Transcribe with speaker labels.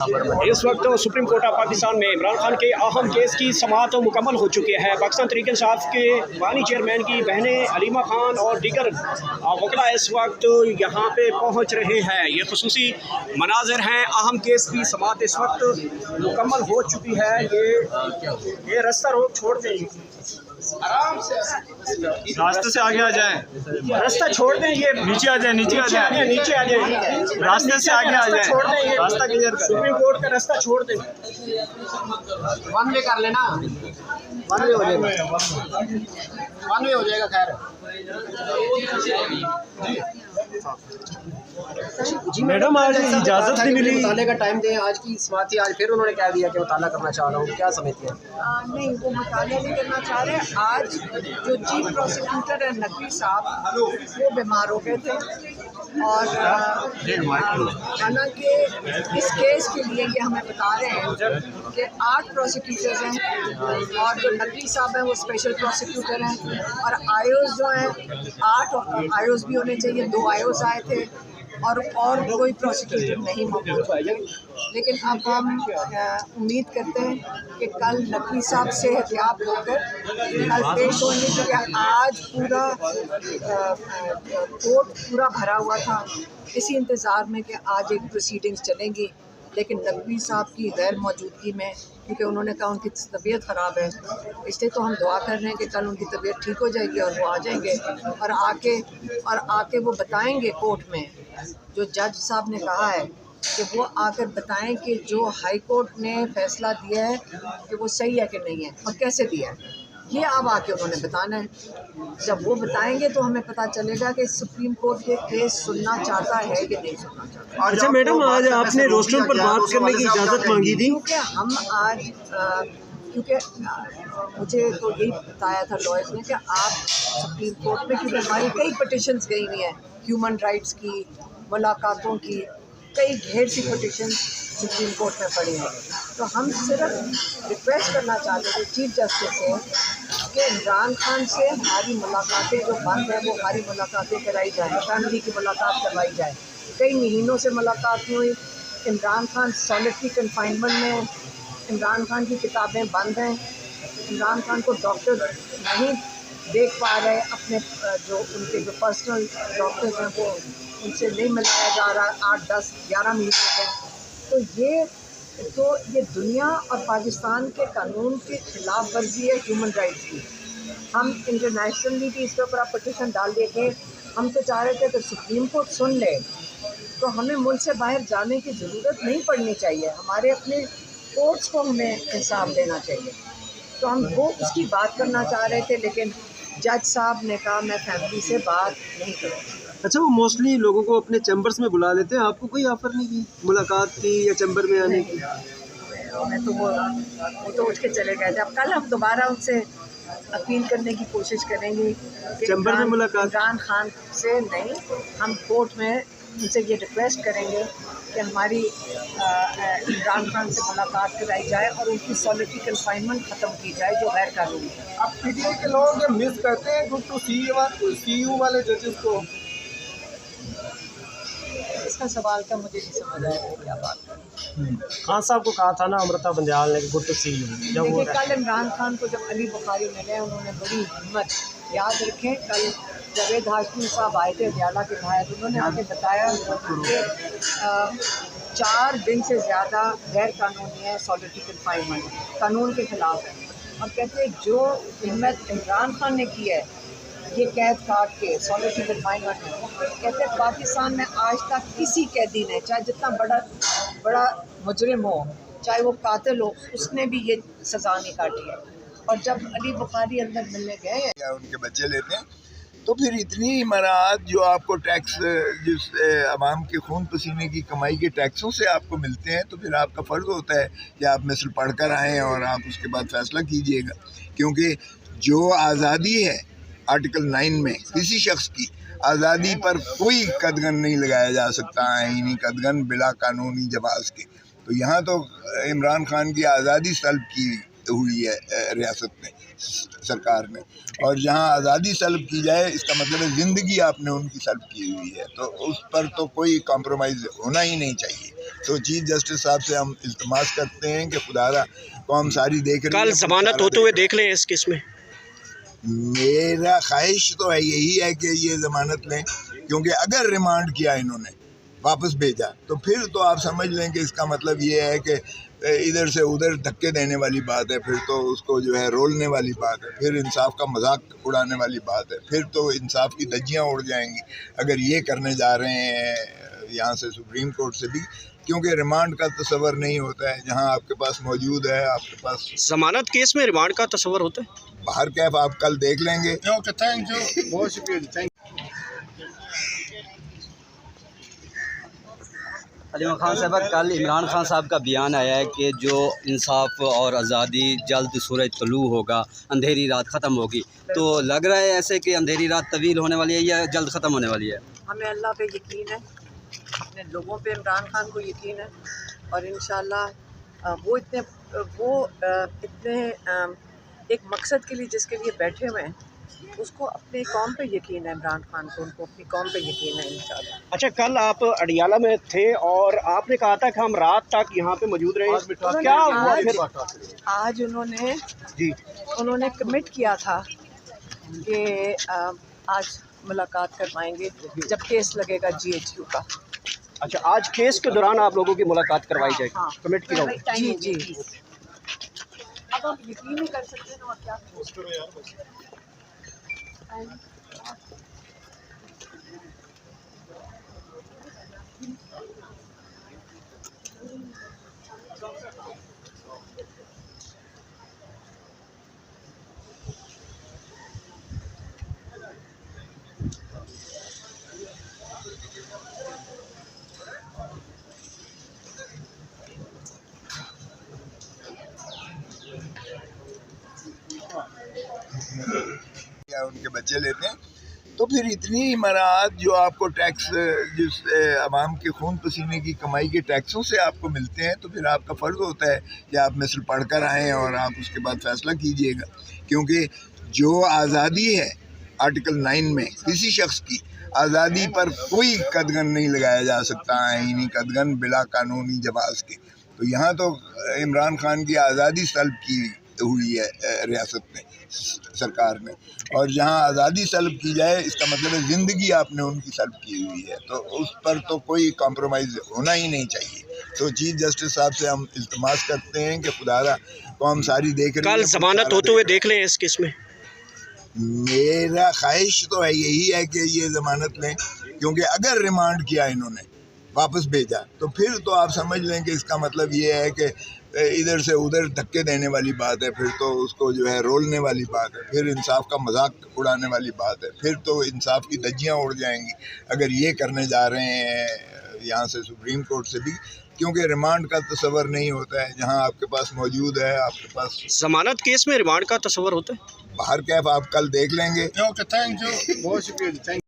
Speaker 1: इस वक्त supreme court of Pakistan में इमरान खान के अहम केस की समाअत मुकम्मल हो चुकी है। पाकिस्तान तहरीक इंसाफ के बानी चेयरमैन की बहनें हलीमा खान और दीगर वकला इस वक्त यहाँ पे पहुँच रहे हैं। ये खुसूसी मनाजिर हैं। अहम केस की समाअत इस वक्त मुकम्मल हो चुकी है। ये रास्ता रोक छोड़ दें, आराम से
Speaker 2: रास्ते से आगे आ जाएं,
Speaker 1: रास्ता छोड़ दें, ये
Speaker 2: नीचे आ जाएं, नीचे आ जाएं,
Speaker 1: नीचे आ जाए,
Speaker 2: रास्ते से आगे आ जाएं,
Speaker 1: छोड़ दें, ये
Speaker 2: रास्ता क्लियर कर।
Speaker 1: सुप्रीम कोर्ट का रास्ता छोड़ दें।
Speaker 3: वन वे कर लेना, वन वे हो जाएगा, वन वे हो जाएगा। खैर
Speaker 1: जी मैडम, आज इजाज़त नहीं मिली,
Speaker 3: मुताले का टाइम दें। आज की समाअत, आज फिर उन्होंने कह दिया कि मुताला करना चाह रहा हूँ। क्या समझती हैं?
Speaker 4: नहीं, वो मुताला नहीं करना चाह रहे। आज जो चीफ प्रोसिक्यूटर है नकवी साहब, वो बीमार हो गए थे और हालांकि इस केस के लिए ये हमें बता रहे हैं कि 8 प्रोसिक्यूटर्स हैं और जो नकवी साहब हैं वो स्पेशल प्रोसिक्यूटर हैं और आयोस जो हैं 8 आयोस भी होने चाहिए। 2 आयोस आए थे और कोई प्रोसिक्यूटर नहीं मौजूद थे। लेकिन अब हम उम्मीद करते हैं कि कल नकवी साहब से एहतियात होकर कल पेश होंगे, क्योंकि आज पूरा कोर्ट पूरा भरा हुआ था इसी इंतज़ार में कि आज एक प्रोसीडिंग्स चलेंगी। लेकिन नकवी साहब की गैर मौजूदगी में, क्योंकि उन्होंने कहा उनकी तबीयत ख़राब है, इसलिए तो हम दुआ कर रहे हैं कि कल उनकी तबीयत ठीक हो जाएगी और वो आ जाएंगे और आके वो बताएंगे कोर्ट में, जो जज साहब ने कहा है कि वो आकर बताएं कि जो हाई कोर्ट ने फैसला दिया है कि वो सही है कि नहीं है और कैसे दिया है। ये अब आके उन्होंने बताना है। जब वो बताएंगे तो हमें पता चलेगा कि सुप्रीम कोर्ट ये केस सुनना चाहता है कि नहीं सुनना चाहता।
Speaker 1: अच्छा मैडम, आज आपने रोस्टर पर बात करने की इजाज़त मांगी थी,
Speaker 4: क्योंकि हम आज क्योंकि मुझे तो यही बताया था लॉयर्स ने कि आप सुप्रीम कोर्ट में, क्योंकि हमारी कई पटिशन्स गई हुई हैं ह्यूमन राइट्स की, मुलाकातों की, कई ढेर सी पटिशन सुप्रीम कोर्ट में पड़ी हैं। तो हम सिर्फ रिक्वेस्ट करना चाहते थे चीफ जस्टिस से कि इमरान खान से हमारी मुलाकातें जो बंद हैं वो हमारी मुलाकातें कराई जाएँ, फैमिली की मुलाकात करवाई जाए। कई महीनों से मुलाकात नहीं हुई। इमरान खान सॉलिटरी कन्फाइनमेंट में, इमरान खान की किताबें बंद हैं, इमरान खान को डॉक्टर नहीं देख पा रहे, अपने जो उनके जो पर्सनल डॉक्टर्स हैं वो उनसे नहीं मिलाया जा रहा। 8, 10, 11 महीने हो गए। तो ये दुनिया और पाकिस्तान के कानून के खिलाफ वर्जी है ह्यूमन राइट्स की। हम इंटरनेशनली भी इस पर पटिशन डाल दिए थे। हम तो चाह रहे थे कि सुप्रीम कोर्ट सुन ले तो हमें मुल्क से बाहर जाने की ज़रूरत नहीं पड़नी चाहिए। हमारे अपने कोर्ट्स को हमें इंसाफ देना चाहिए। तो हम वो उसकी बात करना चाह रहे थे, लेकिन जज साहब ने कहा मैं फैमिली से बात नहीं करूँगी।
Speaker 1: अच्छा, वो मोस्टली लोगों को अपने चैम्बर्स में बुला लेते हैं, आपको कोई ऑफर नहीं की मुलाकात की या चैम्बर में आने की?
Speaker 4: मैं तो वो तो उठ के चले गए थे। अब कल हम दोबारा उनसे अपील करने की कोशिश करेंगे कि
Speaker 1: चैम्बर में मुलाकात
Speaker 4: इमरान खान से नहीं, हम कोर्ट में उनसे ये रिक्वेस्ट करेंगे कि हमारी इमरान खान से मुलाकात कराई जाए और उनकी सॉलिटरी कन्फाइनमेंट ख़त्म की जाए जो गैर कानूनी है।
Speaker 2: अब पीटीआई के लोग मिस करते हैं गुड टू सी यू वाले जजेस को।
Speaker 4: इसका सवाल का मुझे नहीं समझ आया क्या बात है।
Speaker 1: खान साहब को कहा था ना अमृता बंदयाल ने, गुड टू सी यू। जब वो
Speaker 4: कल इमरान खान को जब अली बुखारी मिले, उन्होंने बड़ी हिम्मत, याद रखें कल जावेद हाशमी साहब आए थे हरियाणा के भाई, उन्होंने आके बताया कि 4 दिन से ज़्यादा गैर कानूनी है सॉलिटरी कन्फाइनमेंट, कानून के ख़िलाफ़ है। और कहते हैं जो हिम्मत इमरान खान ने की है ये कैद काट के सॉलिटरी कन्फाइनमेंट में, कहते हैं पाकिस्तान में आज तक किसी कैदी ने, चाहे जितना बड़ा मुजरिम हो, चाहे वो कातिल हो, उसने भी ये सज़ा नहीं काटी है। और जब अली बुखारी अंदर मिलने गए
Speaker 5: या उनके बच्चे लेते हैं तो फिर इतनी इमारात जो आपको टैक्स, जिस आवाम के खून पसीने की कमाई के टैक्सों से आपको मिलते हैं, तो फिर आपका फ़र्ज़ होता है कि आप मिसल पढ़ कर आएँ और आप उसके बाद फ़ैसला कीजिएगा। क्योंकि जो आज़ादी है आर्टिकल 9 में, किसी शख्स की आज़ादी पर कोई कदगन नहीं लगाया जा सकता, आईनी कदगन बिला कानूनी जवाज़ के। तो यहाँ तो इमरान खान की आज़ादी सल्ब की हुई है रियासत में, सरकार ने, और जहाँ आज़ादी सल्ब की जाए इसका मतलब है ज़िंदगी आपने उनकी सल्ब की हुई है, तो उस पर तो कोई कॉम्प्रोमाइज़ होना ही नहीं चाहिए। तो चीफ जस्टिस साहब से हम इल्तमास करते हैं कि खुदारा कौम सारी देख रही है,
Speaker 1: कल जमानत होते हुए देख लें इस केस में।
Speaker 5: मेरा ख्वाहिश तो है यही है कि ये ज़मानत लें, क्योंकि अगर रिमांड किया इन्होंने वापस भेजा तो फिर तो आप समझ लें कि इसका मतलब ये है कि इधर से उधर धक्के देने वाली बात है, फिर तो उसको जो है रोलने वाली बात है, फिर इंसाफ का मजाक उड़ाने वाली बात है, फिर तो इंसाफ की धज्जियाँ उड़ जाएंगी अगर ये करने जा रहे हैं यहाँ से सुप्रीम कोर्ट से भी, क्योंकि रिमांड का तस्वर नहीं होता है। जहाँ आपके पास मौजूद है, आपके पास
Speaker 1: जमानत केस में रिमांड का तस्वर होता है।
Speaker 5: बाहर कैफ आप कल देख लेंगे।
Speaker 2: ओके, थैंक यू, बहुत शुक्रिया।
Speaker 6: अलीमा खान साहब, कल इमरान खान साहब का बयान आया है कि जो इंसाफ और आज़ादी जल्द सूरज तलू होगा, अंधेरी रात ख़त्म होगी, तो लग रहा है ऐसे कि अंधेरी रात तवील होने वाली है या जल्द ख़त्म होने वाली है?
Speaker 4: हमें अल्लाह पे यकीन है, अपने लोगों पे इमरान खान को यकीन है, और इंशाल्लाह वो इतने एक मकसद के लिए जिसके लिए बैठे हुए हैं, उसको अपनी कौम पे यकीन है। इमरान खान को उनको अपनी कौम पे यकीन है इंशाल्लाह।
Speaker 1: अच्छा, कल आप अडियाला में थे और आपने कहा था कि हम रात तक यहाँ पे मौजूद रहे, क्या हुआ फिर?
Speaker 4: आज उन्होंने कमिट किया था कि आज मुलाकात करवाएंगे जब केस लगेगा GHQ का।
Speaker 1: अच्छा, आज केस के दौरान आप लोगों की मुलाकात करवाई जाएगी,
Speaker 4: हाँ।
Speaker 1: कमिट किया होगा।
Speaker 4: जी। अब आप यकीन नहीं कर सकते ना, और क्या
Speaker 5: या उनके बच्चे लेते हैं, तो फिर इतनी मराहत जो आपको टैक्स जिस आवाम के खून पसीने की कमाई के टैक्सों से आपको मिलते हैं, तो फिर आपका फ़र्ज़ होता है कि आप मिसल पढ़ कर आएँ और आप उसके बाद फ़ैसला कीजिएगा। क्योंकि जो आज़ादी है आर्टिकल 9 में, किसी शख्स की आज़ादी पर कोई कदगन नहीं लगाया जा सकता, आईनी कदगन बिला कानूनी जवाज़ के। तो यहाँ तो इमरान खान की आज़ादी सल्ब की हुई है रियासत में, सरकार ने, और जहाँ आज़ादी सल्ब की जाए इसका मतलब है ज़िंदगी आपने उनकी सल्ब की हुई है, तो उस पर तो कोई कॉम्प्रोमाइज़ होना ही नहीं चाहिए। तो चीफ जस्टिस साहब से हम इल्तमास करते हैं कि खुदारा कौम सारी देख रही है,
Speaker 1: कल जमानत होते हुए देख लें इस केस में।
Speaker 5: मेरा ख्वाहिश तो है यही है कि ये ज़मानत लें, क्योंकि अगर रिमांड किया इन्होंने वापस भेजा तो फिर तो आप समझ लें कि इसका मतलब ये है कि इधर से उधर धक्के देने वाली बात है, फिर तो उसको जो है रोलने वाली बात है, फिर इंसाफ का मजाक उड़ाने वाली बात है, फिर तो इंसाफ की धज्जियाँ उड़ जाएंगी अगर ये करने जा रहे हैं यहाँ से सुप्रीम कोर्ट से भी, क्योंकि रिमांड का तस्वर नहीं होता है। जहाँ आपके पास मौजूद है, आपके पास
Speaker 1: जमानत केस में रिमांड का तस्वर होता है।
Speaker 5: बाहर कैफ आप कल देख लेंगे।
Speaker 2: ओके, थैंक यू, बहुत शुक्रिया।